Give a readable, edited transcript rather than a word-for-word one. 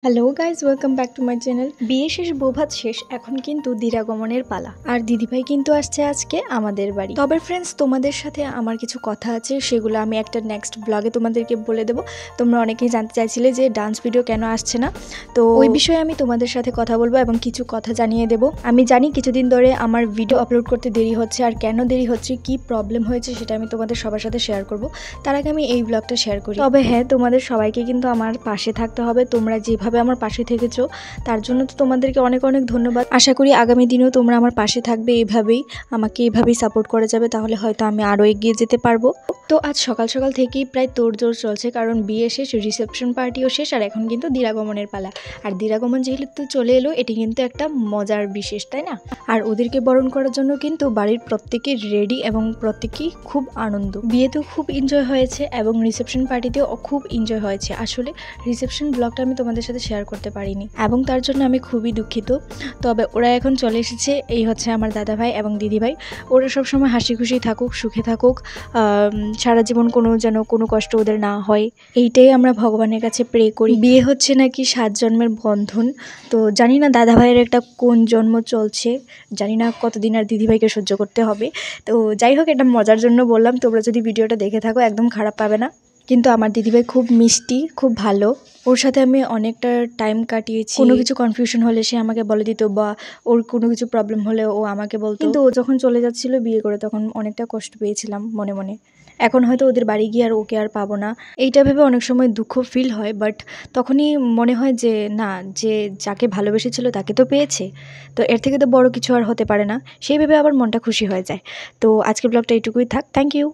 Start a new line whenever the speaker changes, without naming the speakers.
Hello guys, welcome back to my channel. বিয়ে শেষ বৌভাত শেষ, এখন কিন্তু দিরাগমনের পালা। আর দিদিভাই কিন্তু আসছে আজকে আমাদের বাড়ি। তবে ফ্রেন্ডস, তোমাদের সাথে আমার কিছু কথা আছে, সেগুলো আমি একটা নেক্সট ব্লগে তোমাদেরকে বলে দেবো। তোমরা অনেকেই জানতে চাইছিলে যে ডান্স ভিডিও কেন আসছে না, তো ওই বিষয়ে আমি তোমাদের সাথে কথা বলবো এবং কিছু কথা জানিয়ে দেবো। আমি জানি কিছুদিন ধরে আমার ভিডিও আপলোড করতে দেরি হচ্ছে, আর কেন দেরি হচ্ছে, কি প্রবলেম হয়েছে, সেটা আমি তোমাদের সবার সাথে শেয়ার করব। তার আগে আমি এই ব্লগটা শেয়ার করি। তবে হ্যাঁ, তোমাদের সবাইকে কিন্তু আমার পাশে থাকতে হবে। তোমরা যেভাবে আমার পাশে থেকেছো তার জন্য তো তোমাদেরকে অনেক অনেক ধন্যবাদ। আশা করি আগামী দিনেও তোমরা আমার পাশে থাকবে, আমাকে এইভাবেই সাপোর্ট করে যাবে, তাহলে হয়তো আমি আরও এগিয়ে যেতে পারবো। তো আজ সকাল সকাল থেকেই প্রায় তোড়জোড় চলছে, কারণ বিয়ে শেষ, রিসেপশন পার্টিও শেষ, আর এখন কিন্তু দিরাগমনের পালা। আর দিরাগমন যেহেতু চলে এলো, এটি কিন্তু একটা মজার বিশেষ, তাই না? আর ওদেরকে বরণ করার জন্য কিন্তু বাড়ির প্রত্যেকেই রেডি এবং প্রত্যেকেই খুব আনন্দ। বিয়েতেও খুব এনজয় হয়েছে এবং রিসেপশন পার্টিতেও খুব এনজয় হয়েছে। আসলে রিসেপশন ব্লগটা আমি তোমাদের সাথে শেয়ার করতে পারিনি এবং তার জন্য আমি খুবই দুঃখিত। তবে ওরা এখন চলে এসেছে, এই হচ্ছে আমার দাদা ভাই এবং দিদি ভাই। ওরা সবসময় হাসি খুশি থাকুক, সুখে থাকুক, সারা জীবন কোনো কষ্ট ওদের না হয়, এইটাই আমরা ভগবানের কাছে প্রে করি। বিয়ে হচ্ছে নাকি 7 জন্মের বন্ধন, তো জানি না দাদা ভাইয়ের একটা কোন জন্ম চলছে, জানি না কতদিন আর দিদিভাইকে সহ্য করতে হবে। তো যাই হোক, এটা মজার জন্য বললাম, তোমরা যদি ভিডিওটা দেখে থাকো একদম খারাপ পাবে না। কিন্তু আমার দিদিভাই খুব মিষ্টি, খুব ভালো। ওর সাথে আমি অনেকটা টাইম কাটিয়েছি। কোনো কিছু কনফিউশন হলে সে আমাকে বলে দিত, বা ওর কোনো কিছু প্রবলেম হলে ও আমাকে বলতো। কিন্তু ও যখন চলে যাচ্ছিল বিয়ে করে, তখন অনেকটা কষ্ট পেয়েছিলাম মনে মনে। এখন হয়তো ওদের বাড়ি গিয়ে আর ওকে আর পাবো না, এইটা ভেবে অনেক সময় দুঃখ ফিল হয়, বাট তখনই মনে হয় যে না, যে যাকে ভালোবেসেছিল তাকে তো পেয়েছে, তো এর থেকে তো বড় কিছু আর হতে পারে না, সেই ভেবে আবার মনটা খুশি হয়ে যায়। তো আজকের ব্লগটা এইটুকুই থাক। Thank you.